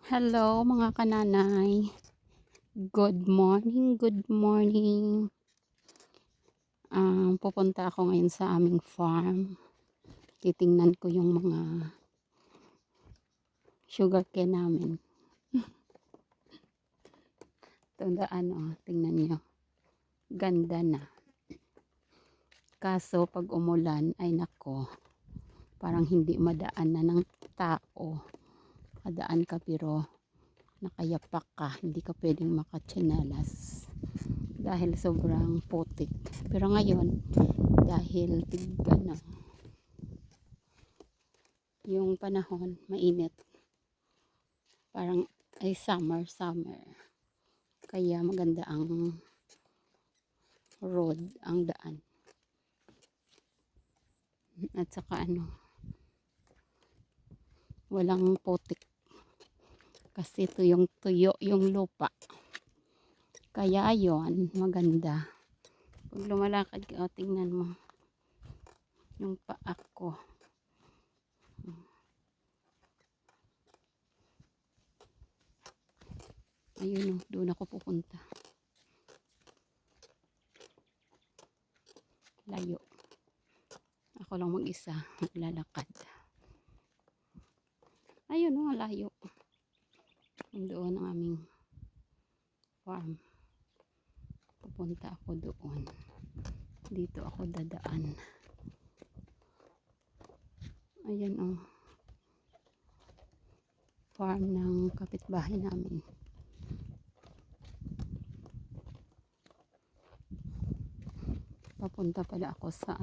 Hello mga kananay. Good morning, good morning. Pupunta ako ngayon sa aming farm. Titingnan ko yung mga sugarcane namin. Tandaan tingnan nyo. Ganda na. Kaso pag umulan ay nako, parang hindi madaan na ng tao. Kadaan ka pero nakayapak ka, hindi ka pwedeng makatsinelas dahil sobrang putik. Pero ngayon dahil yung panahon mainit, parang ay summer kaya maganda ang road, ang daan, at saka walang putik kasi tuyo yung lupa, kaya ayon maganda. Pag lumalakad ka, tingnan mo yung paa ko. Ayun doon ako pupunta. Layo. Ako lang mag-isa maglalakad. Ayun layo. Doon ang aming farm. Pupunta ako doon. Dito ako dadaan. Ayan farm ng kapitbahay namin. Papunta pala ako sa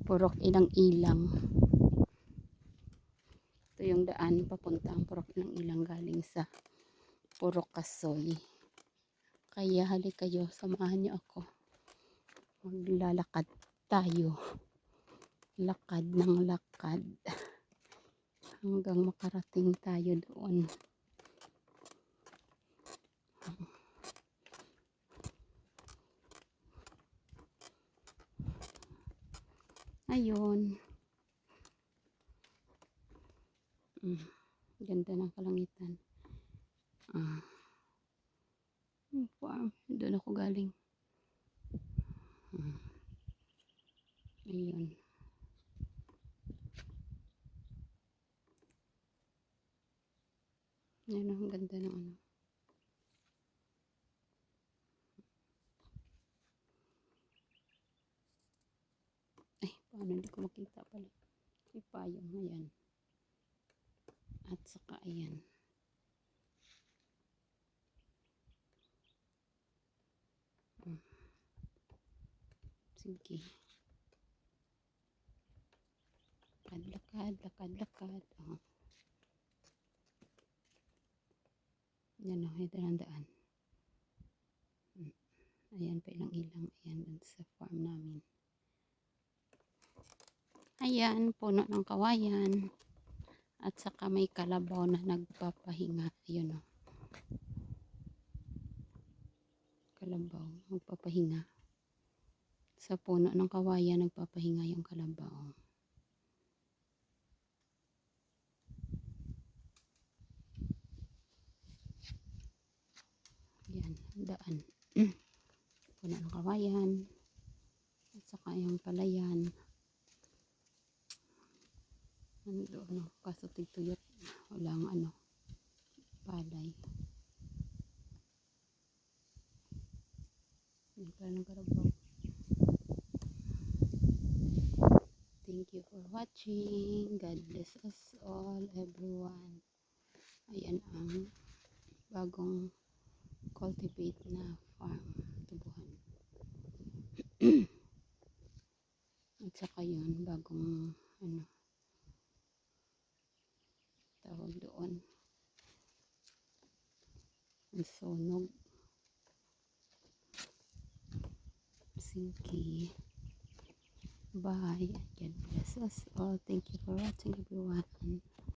Purok Ilang-Ilang. Ito yung daan papuntang Purok Ilang-Ilang galing sa Purok Kasoy. Kaya halik kayo, samahan niyo ako. Maglalakad tayo. Lakad ng lakad. Hanggang makarating tayo doon. Ayun. Ganda ng kalangitan. Farm. Doon ako galing. Ayun. Yan ang ganda ng Ay, paano hindi ko makita pala. May payong. Ayan. At saka ayan. Sige. Lakad. Yan ito ang daan. Ayan pa ilang-ilang. Ayan dun sa farm namin. Ayan, puno ng kawayan. At saka may kalabaw na nagpapahinga. Ayun kalabaw, magpapahinga. Sa puno ng kawayan, nagpapahinga yung kalabaw. Yan, daan. Puno ng kawayan. At saka yung palayan. Kaso tuyot. Walang palay. Yan pala ng kalabaw. Thank you for watching. God bless us all, everyone. Ayan ang bagong cultivate na farm. Tubuhan. At saka yun, bagong tawag doon. Ang sunog. Sige. Bye. God bless us all. Thank you for watching, everyone.